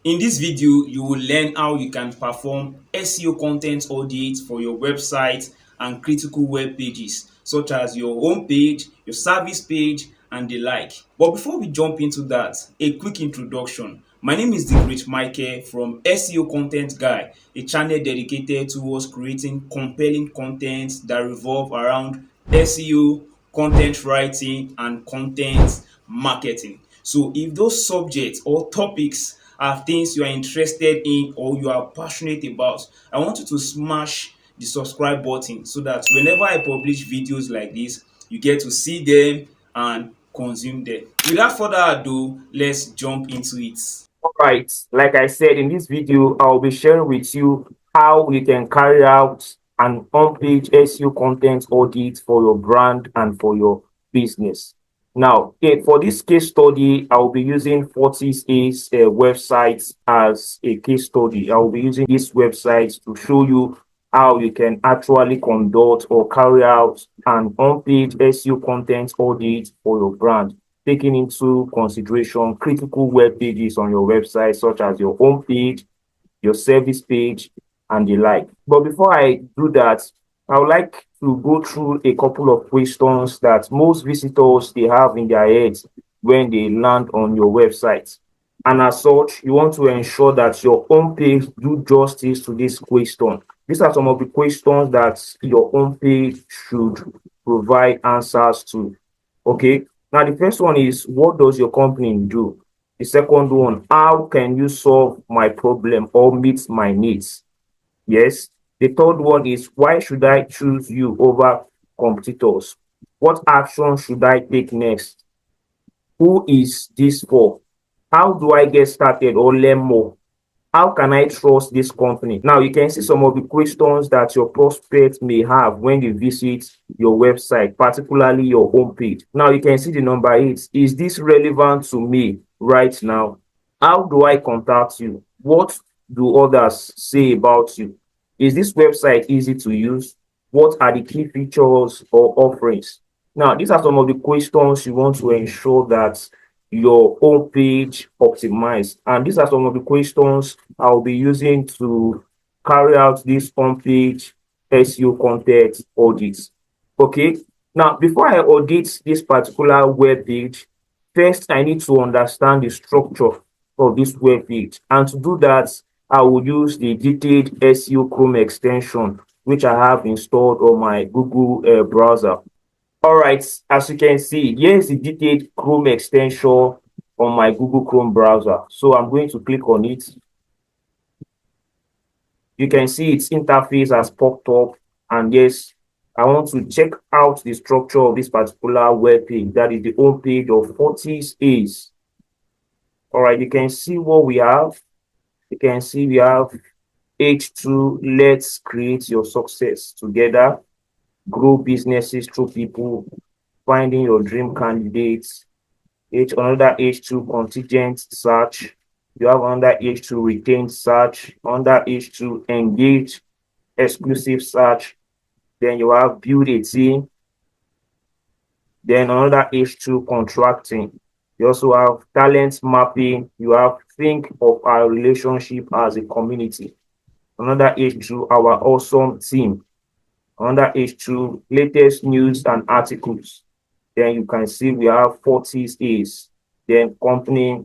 In this video, you will learn how you can perform SEO content audit for your website and critical web pages such as your home page, your service page, and the like. But before we jump into that, a quick introduction. My name is the Great Michael from SEO Content Guy, a channel dedicated towards creating compelling content that revolve around SEO, content writing, and content marketing. So if those subjects or topics are things you are interested in or you are passionate about, I want you to smash the subscribe button so that whenever I publish videos like this, you get to see them and consume them. Without further ado, let's jump into it. All right, like I said in this video, I'll be sharing with you how you can carry out an on-page SEO content audit for your brand and for your business. Now, okay, for this case study, I'll be using 40's website as a case study. I'll be using this website to show you how you can actually conduct or carry out an on-page SEO content audit for your brand, taking into consideration critical web pages on your website, such as your home page, your service page, and the like. But before I do that, I would like to go through a couple of questions that most visitors they have in their heads when they land on your website. And as such, you want to ensure that your home page do justice to this question. These are some of the questions that your home page should provide answers to. Okay. Now, the first one is, what does your company do? The second one, how can you solve my problem or meet my needs? Yes. The third one is, why should I choose you over competitors? What action should I take next? Who is this for? How do I get started or learn more? How can I trust this company? Now, you can see some of the questions that your prospects may have when they visit your website, particularly your homepage. Now, you can see the number 8. Is this relevant to me right now? How do I contact you? What do others say about you? Is this website easy to use? What are the key features or offerings? Now, these are some of the questions you want to ensure that your home page optimized. And these are some of the questions I'll be using to carry out this home page SEO content audits. Okay. Now, before I audit this particular web page, first I need to understand the structure of this web page. And to do that, I will use the Detailed SEO Chrome Extension, which I have installed on my Google browser. All right, as you can see, here's the Detailed Chrome extension on my Google Chrome browser. So I'm going to click on it. You can see its interface has popped up, and yes, I want to check out the structure of this particular web page. That is the home page of 40's A's. All right, you can see what we have. You can see we have H2, let's create your success together, grow businesses through people, finding your dream candidates, another H2 contingent search. You have under H2 retained search, under H2 engage exclusive search. Then you have build a team. Then another H2 contracting. You also have talent mapping. You have think of our relationship as a community. Another H2 our awesome team. Under H2 latest news and articles. Then you can see we have 40's A's, then company,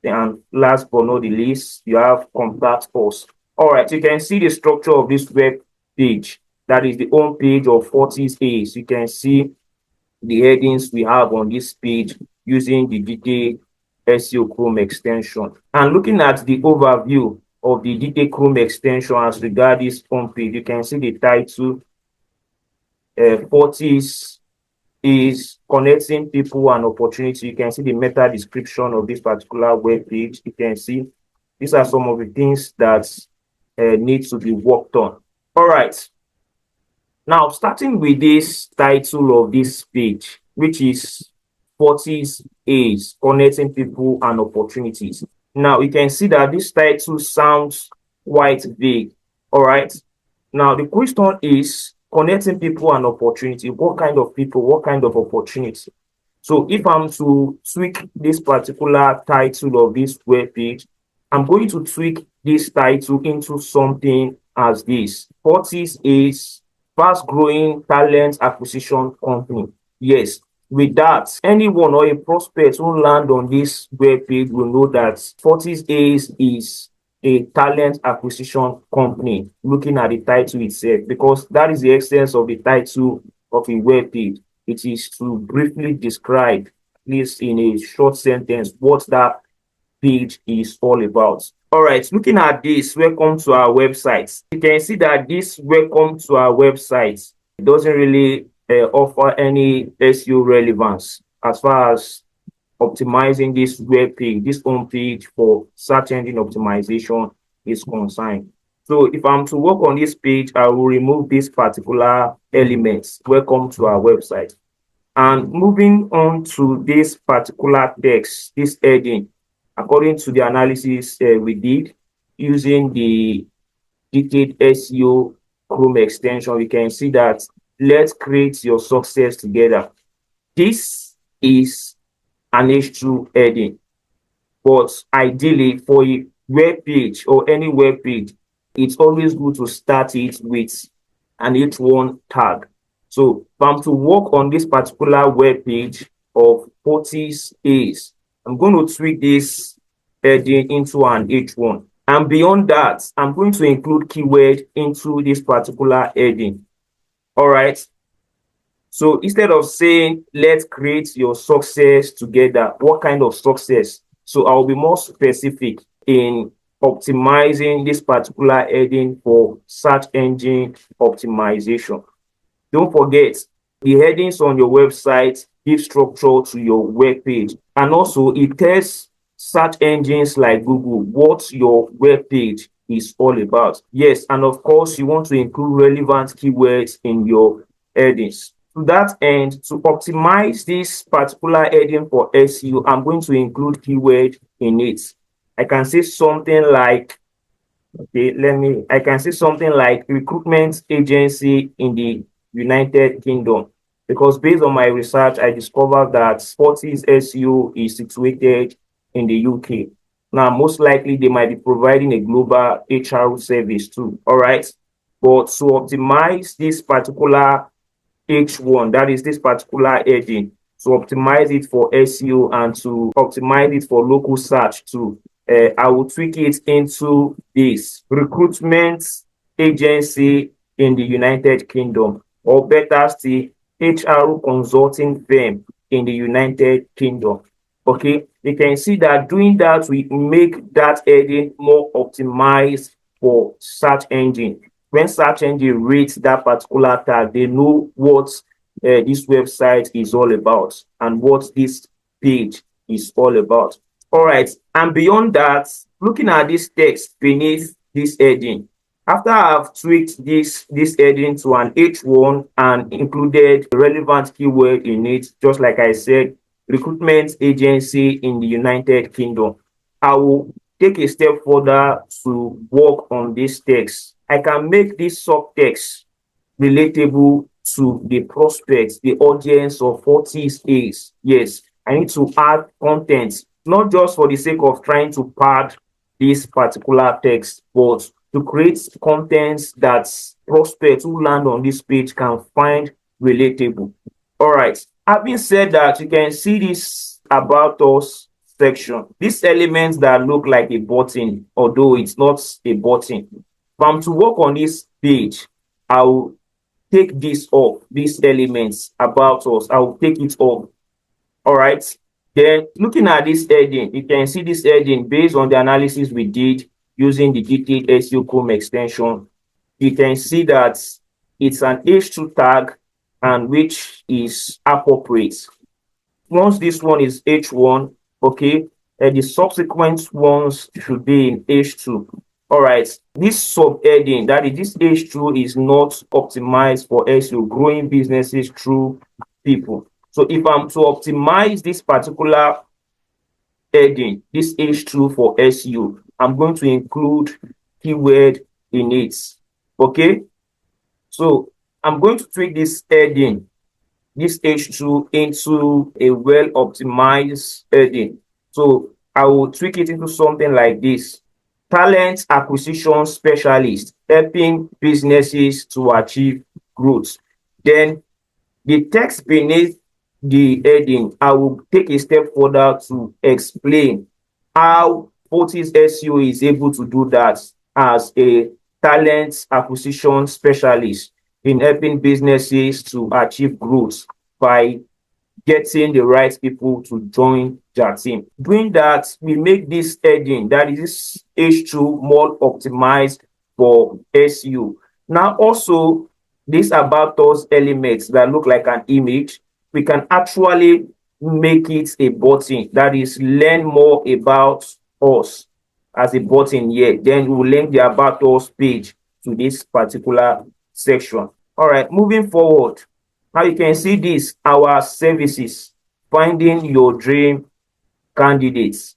and last but not the least, you have contact us. All right, you can see the structure of this web page. That is the home page of 40's A's. You can see the headings we have on this page using the Detailed SEO Chrome extension. And looking at the overview of the Detailed Chrome extension as regards this home page, you can see the title, 40's is connecting people and opportunity. You can see the meta description of this particular web page. You can see these are some of the things that need to be worked on. All right. Now, starting with this title of this page, which is 40's A's, connecting people and opportunities. Now, you can see that this title sounds quite vague. All right. Now, the question is, connecting people and opportunity. What kind of people? What kind of opportunity? So if I'm to tweak this particular title of this web page, I'm going to tweak this title into something as this. Fortis is fast growing talent acquisition company. Yes, with that, anyone or a prospect who land on this web page will know that Fortis is a talent acquisition company, looking at the title itself, because that is the essence of the title of a web page. It is to briefly describe, at least in a short sentence, what that page is all about. All right, looking at this, welcome to our website. You can see that this welcome to our website doesn't really offer any SEO relevance as far as optimizing this web page, this home page for search engine optimization is concerned. So if I'm to work on this page, I will remove this particular elements. Welcome to our website. And moving on to this particular text, this heading, according to the analysis we did using the Detailed SEO Chrome Extension, we can see that let's create your success together. This is an H2 heading, but ideally for a web page or any web page, it's always good to start it with an H1 tag. So if I'm to work on this particular web page of Fortis A's, I'm going to tweak this heading into an H1. And beyond that, I'm going to include keyword into this particular heading. All right. So instead of saying, let's create your success together, what kind of success? So I'll be more specific in optimizing this particular heading for search engine optimization. Don't forget, the headings on your website give structure to your web page. And also, it tells search engines like Google what your web page is all about. Yes, and of course, you want to include relevant keywords in your headings. To that end, to optimize this particular heading for SEO, I'm going to include keyword in it. I can say something like, I can say something like recruitment agency in the United Kingdom, because based on my research, I discovered that Fortis SEO is situated in the UK. Now, most likely they might be providing a global HR service too. All right. But to optimize this particular H1, that is this particular heading, to optimize it for SEO and to optimize it for local search too, I will tweak it into this recruitment agency in the United Kingdom, or better still, HR consulting firm in the United Kingdom. Okay, you can see that doing that will make that heading more optimized for search engine. When search engine reads that particular tag, they know what this website is all about and what this page is all about. All right, and beyond that, looking at this text beneath this heading, after I've tweaked this heading to an H1 and included relevant keyword in it, just like I said, recruitment agency in the United Kingdom, I will take a step further to work on this text. I can make this subtext relatable to the prospects, the audience of Fortis A's. Yes, I need to add content, not just for the sake of trying to pad this particular text, but to create contents that prospects who land on this page can find relatable. All right. Having said that, you can see this about us section. These elements that look like a button, although it's not a button. If I'm to work on this page, I will take this off, these elements about us. I will take it off. All right. Then looking at this heading, you can see this heading based on the analysis we did using the Detailed SEO Chrome Extension. You can see that it's an H2 tag and which is appropriate. Once this one is H1, okay, the subsequent ones should be in H2. All right, this subheading, that is, this H2 is not optimized for SEO, growing businesses through people. So if I'm to optimize this particular heading, this H2 for SEO, I'm going to include keyword in it. Okay, so I'm going to tweak this heading, this H2, into a well optimized heading. So I will tweak it into something like this: talent acquisition specialist, helping businesses to achieve growth. Then the text beneath the heading, I will take a step further to explain how Fortis SEO is able to do that as a talent acquisition specialist in helping businesses to achieve growth by getting the right people to join their team. Doing that, we make this heading, that is this H2, more optimized for SEO. Now, also, this about us elements that look like an image, we can actually make it a button, that is learn more about us, as a button here. Then we will link the about us page to this particular section. All right, moving forward. Now you can see this, our services: finding your dream candidates,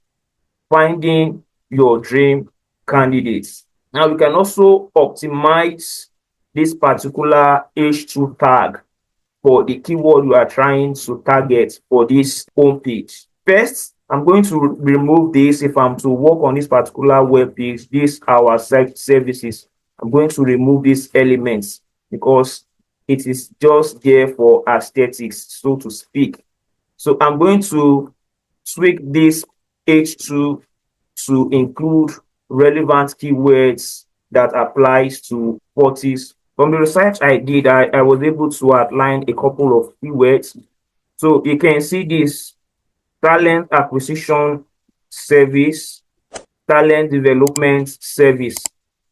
finding your dream candidates. Now we can also optimize this particular H2 tag for the keyword you are trying to target for this home page. First, I'm going to remove this. If I'm to work on this particular web page, this our services, I'm going to remove these elements because it is just there for aesthetics, so to speak. So I'm going to tweak this H2 to include relevant keywords that applies to Fortis. From the research I did, I was able to outline a couple of keywords. So you can see this: talent acquisition service, talent development service.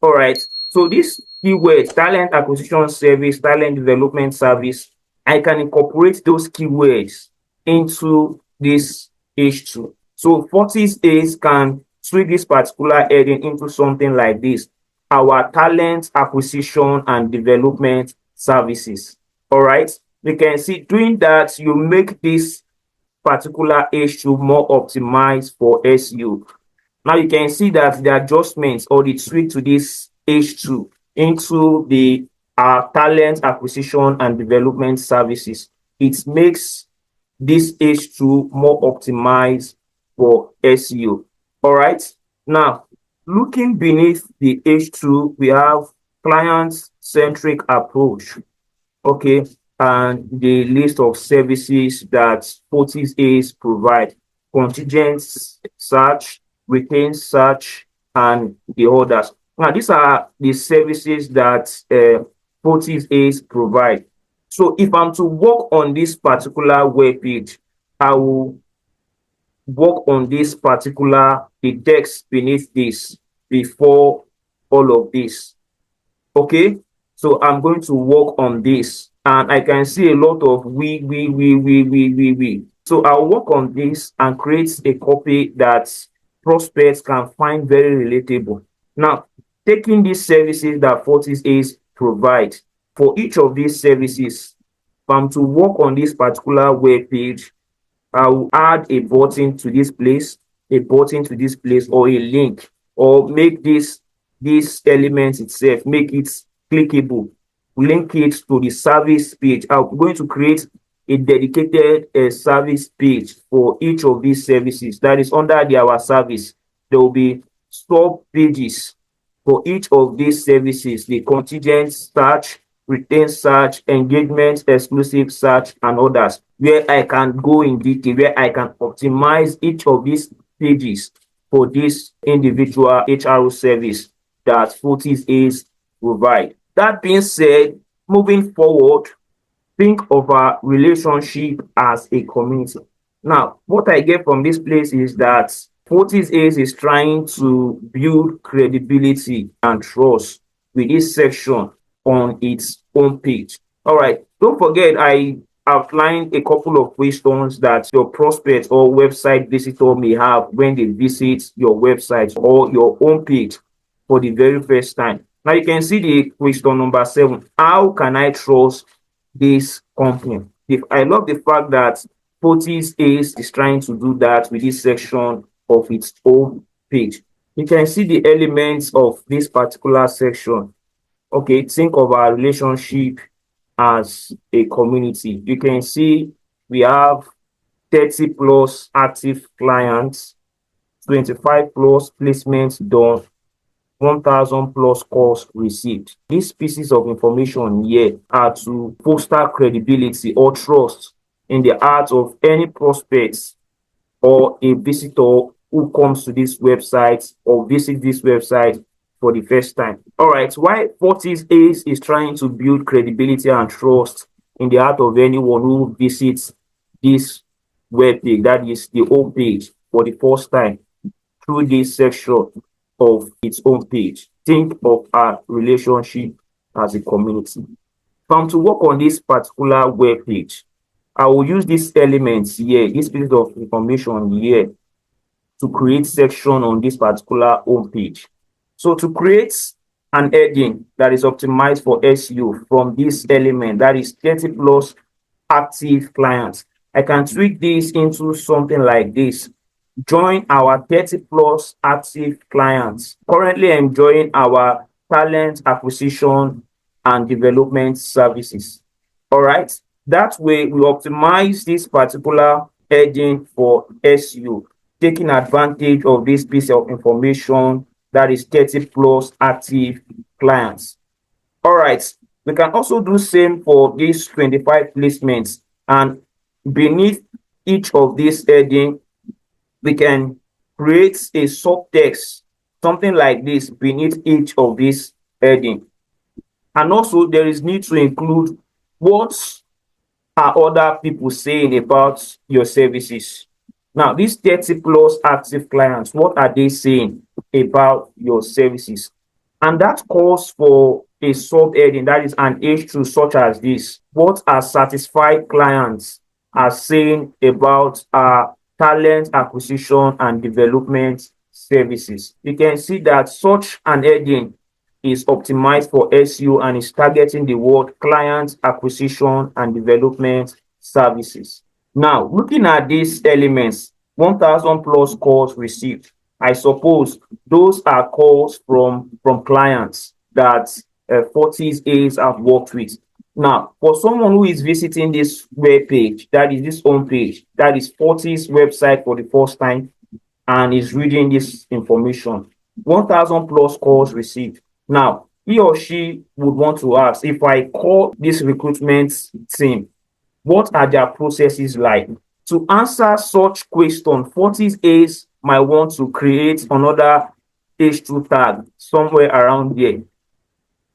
All right. So this keyword, talent acquisition service, talent development service, I can incorporate those keywords into this H2. So Fortis Ace can tweak this particular heading into something like this: our talent acquisition and development services. All right. You can see, doing that, you make this particular H2 more optimized for SEO. Now you can see that the adjustments or the tweak to this H2 into the talent acquisition and development services, it makes this H2 more optimized for SEO. All right. Now, looking beneath the H2, we have client-centric approach. Okay, and the list of services that Fortis Ace provide: contingent search, retain search, and the others. Now, these are the services that Fortis Ace provide. So, if I'm to work on this particular web page, I will work on this particular, the text beneath this before all of this. Okay, so I'm going to work on this, and I can see a lot of we. So I'll work on this and create a copy that prospects can find very relatable. Now, taking these services that Fortis Ace provide, for each of these services, if I'm to work on this particular web page, I will add a button to this place, a button to this place, or a link, or make this element itself, make it clickable, link it to the service page. I'm going to create a dedicated service page for each of these services. That is under our service. There will be sub pages for each of these services: the contingent search, retain search, engagement exclusive search, and others, where I can go in detail, where I can optimize each of these pages for this individual HRO service that Fortis Ace provide. That being said, moving forward, think of our relationship as a community. Now, what I get from this place is that Fortis Ace is trying to build credibility and trust with this section on its own page. All right, don't forget, I outlined a couple of questions that your prospect or website visitor may have when they visit your website or your own page for the very first time. Now you can see the question number 7: how can I trust this company? I love the fact that Fortis Ace is trying to do that with this section of its own page. You can see the elements of this particular section. Okay, think of our relationship as a community. You can see we have 30 plus active clients. 25 plus placements done, 1,000 plus calls received. These pieces of information here are to foster credibility or trust in the heart of any prospects or a visitor who comes to this website or visit this website for the first time. All right, why Fortis Ace is trying to build credibility and trust in the heart of anyone who visits this web page, that is the home page, for the first time through this section of its own page. Think of our relationship as a community. If I'm to work on this particular web page, I will use these elements here, this piece of information here, to create section on this particular home page. So to create an heading that is optimized for SEO from this element, that is 30 plus active clients, I can tweak this into something like this. Join our 30 plus active clients currently enjoying our talent acquisition and development services. All right. That way, we optimize this particular heading for SEO, taking advantage of this piece of information that is 30 plus active clients. All right. We can also do same for these 25 placements, and beneath each of these heading, we can create a subtext, something like this beneath each of these heading. And also there is need to include what are other people saying about your services. Now, these 30 plus active clients, what are they saying about your services? And that calls for a subheading, that is an H2 such as this. What are satisfied clients are saying about our talent acquisition and development services? You can see that such an heading is optimized for SEO and is targeting the word client acquisition and development services. Now, looking at these elements, 1,000 plus calls received. I suppose those are calls from clients that Fortis Ace have worked with. Now, for someone who is visiting this web page, that is this home page, that is Fortis website for the first time, and is reading this information, 1,000 plus calls received. Now, he or she would want to ask, if I call this recruitment team, what are their processes like? To answer such question, Fortis Ace might want to create another H2 tag somewhere around here.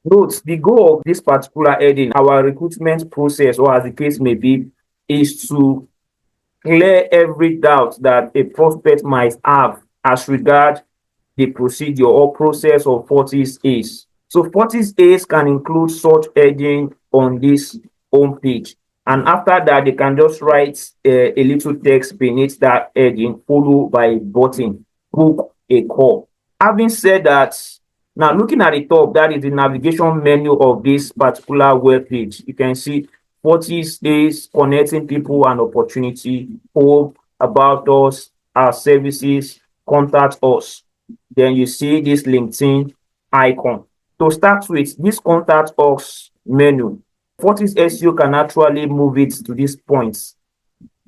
Note, the goal of this particular heading, our recruitment process, or as the case may be, is to clear every doubt that a prospect might have as regard the procedure or process of Fortis Ace. So Fortis Ace can include such heading on this home page. And after that, they can just write a little text beneath that heading, followed by a button, book a call. Having said that, now looking at the top, that is the navigation menu of this particular web page. You can see Fortis Ace connecting people and opportunity, home, about us, our services, contact us. Then you see this LinkedIn icon. To start with, this contact us menu, Fortis SEO can actually move it to this point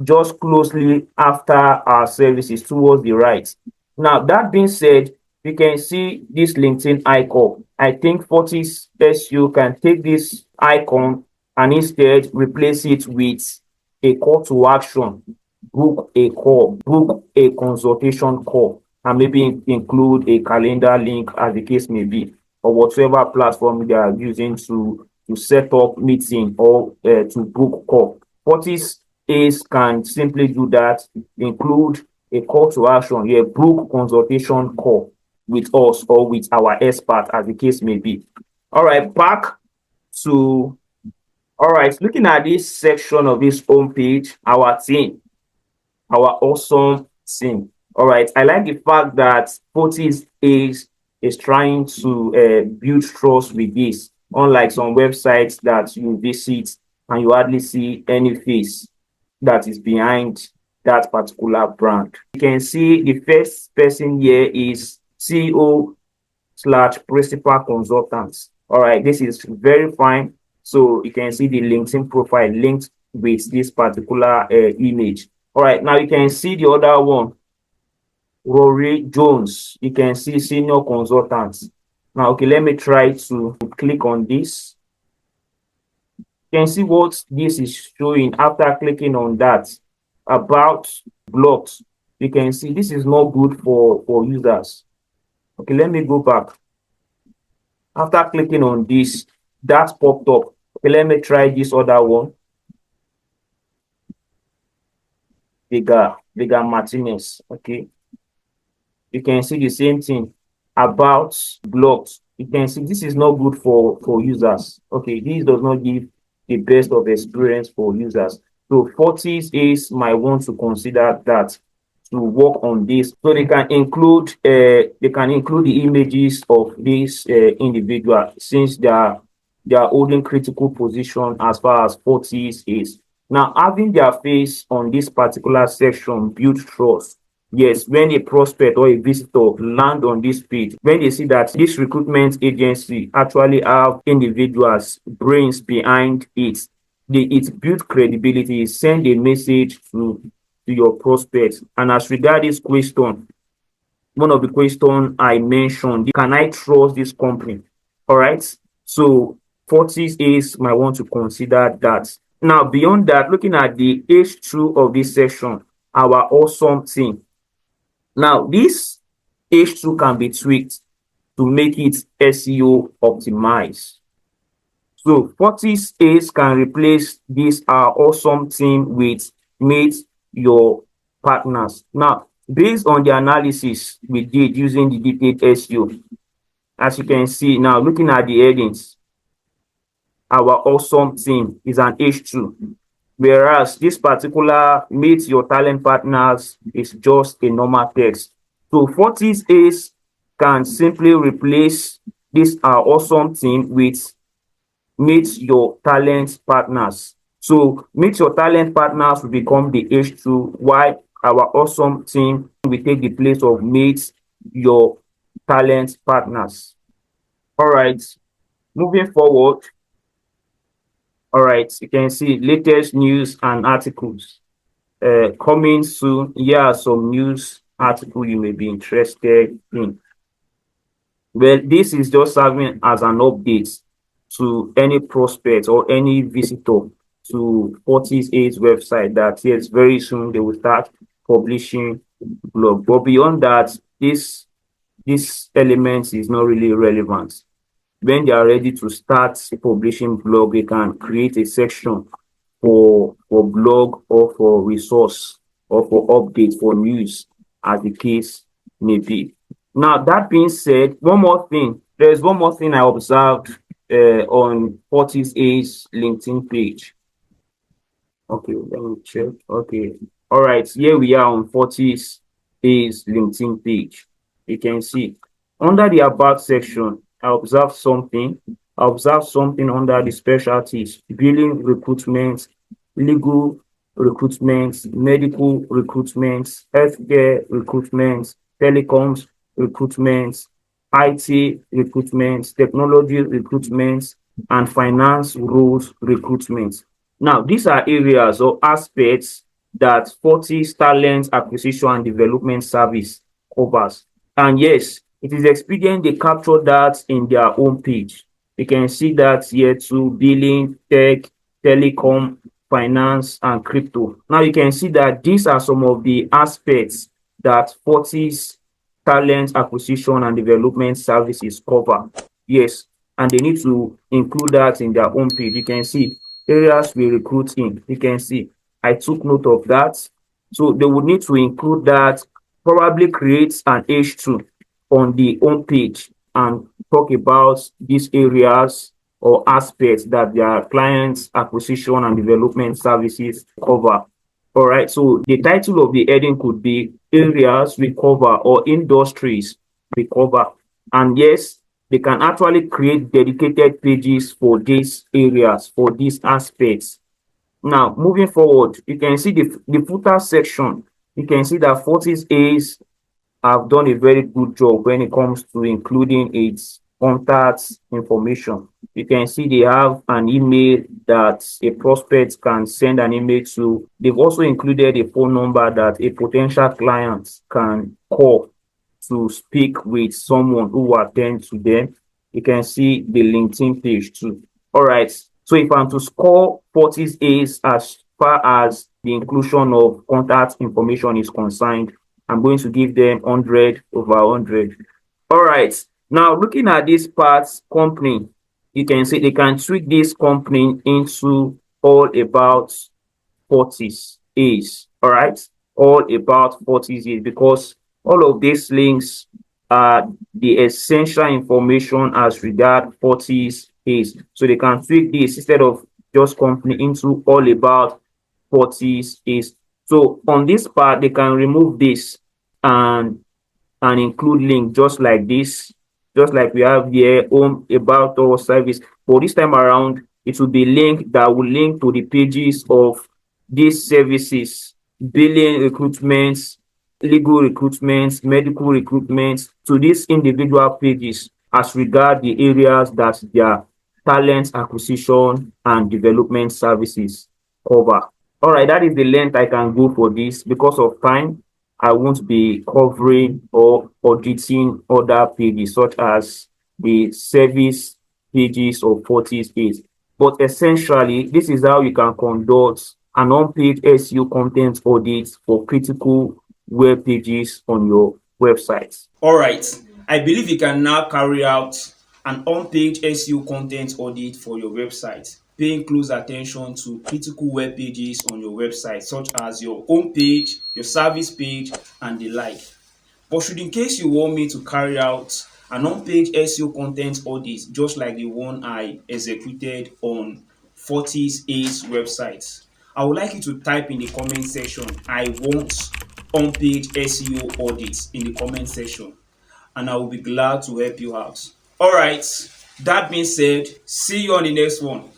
just closely after our services towards the right. Now, that being said, you can see this LinkedIn icon. I think Fortis SEO can take this icon and instead replace it with a call to action, book a call, book a consultation call, and maybe include a calendar link as the case may be, or whatever platform they are using to set up meeting or to book call. Fortis Ace can simply do that, include a call to action here, book consultation call with us or with our expert as the case may be. All right, looking at this section of this home page, our team, our awesome team. All right, I like the fact that Fortis Ace is trying to build trust with this, unlike some websites that you visit and you hardly see any face that is behind that particular brand. You can see the first person here is CEO / principal consultants. All right, this is very fine. So you can see the LinkedIn profile linked with this particular image. All right, now you can see the other one. Rory Jones. You can see senior consultants. Now, okay, let me try to click on this. You can see what this is showing after clicking on that about blogs. You can see this is not good for users. Okay, let me go back. After clicking on this, that popped up. Okay, let me try this other one. Vega Martinez. Okay, you can see the same thing about blogs. You can see this is not good for users. Okay, this does not give the best of experience for users. So 40s is might want to consider that to work on this. So they can include the images of this individual, since they are holding critical position as far as 40s is. Now, having their face on this particular section build trust. Yes, when a prospect or a visitor land on this page, when they see that this recruitment agency actually have individuals, brains behind it, it builds credibility, send a message to your prospects. And as regard this question, one of the questions I mentioned, can I trust this company? All right. So 40 is might want to consider that. Now, beyond that, looking at the H2 of this section, our awesome team. Now, this H2 can be tweaked to make it SEO optimized. So 40 A's can replace this our awesome team with meet your partners. Now, based on the analysis we did using the detailed SEO, as you can see now, looking at the headings, our awesome team is an H2, whereas this particular meet your talent partners is just a normal text. So 40 A's can simply replace this our awesome team with meet your talent partners. So meet your talent partners will become the H2, while our awesome team will take the place of meet your talent partners. All right, moving forward. All right, you can see latest news and articles coming soon. Here are some news article you may be interested in. Well, this is just serving as an update to any prospect or any visitor to 48's website that yes, very soon they will start publishing blog. But beyond that, this element is not really relevant. When they are ready to start publishing blog, they can create a section for blog or for resource or for update for news, as the case may be. Now, that being said, one more thing. There's one more thing I observed on 40's LinkedIn page. Okay, let me check. Okay. All right. Here we are on 40's LinkedIn page. You can see under the about section, I observed something. I observed something under the specialties: billing recruitment, legal recruitment, medical recruitment, healthcare recruitment, telecoms recruitment, IT recruitment, technology recruitment, and finance roles recruitment. Now, these are areas or aspects that 40 talent acquisition and development service covers. And yes, it is expedient they capture that in their own page. You can see that here too: billing, tech, telecom, finance, and crypto. Now you can see that these are some of the aspects that 40's talent acquisition and development services cover. Yes, and they need to include that in their own page. You can see areas we recruit in. You can see I took note of that. So they would need to include that, probably create an H2 on the home page and talk about these areas or aspects that their clients acquisition and development services cover. All right, so the title of the heading could be areas we cover or industries we cover. And yes, they can actually create dedicated pages for these areas, for these aspects. Now, moving forward, you can see the footer section. You can see that 40's A's have done a very good job when it comes to including its contacts information. You can see they have an email that a prospect can send an email to. They've also included a phone number that a potential client can call to speak with someone who will attend to them. You can see the LinkedIn page too. All right. So if I'm to score 40 A's as far as the inclusion of contact information is concerned, I'm going to give them 100 over 100. All right. Now, looking at this parts company, you can see they can tweak this company into all about 40s is, all right, all about 40s is, because all of these links are the essential information as regard 40s is. So they can tweak this instead of just company into all about 40s is. So on this part, they can remove this and include link just like this, just like we have here, home, about, or service. But this time around, it will be link that will link to the pages of these services: billing recruitments, legal recruitments, medical recruitments, to these individual pages as regard the areas that their talent acquisition and development services cover. All right, that is the length I can go for this. Because of time, I won't be covering or auditing other pages such as the service pages or 40 pages. But essentially, this is how you can conduct an on-page SEO content audit for critical web pages on your website. All right, I believe you can now carry out an on-page SEO content audit for your website, paying close attention to critical web pages on your website, such as your home page, your service page, and the like. But should in case you want me to carry out an on-page SEO content audit just like the one I executed on 40's website, I would like you to type in the comment section, I want on-page SEO audits in the comment section, and I will be glad to help you out. All right, that being said, see you on the next one.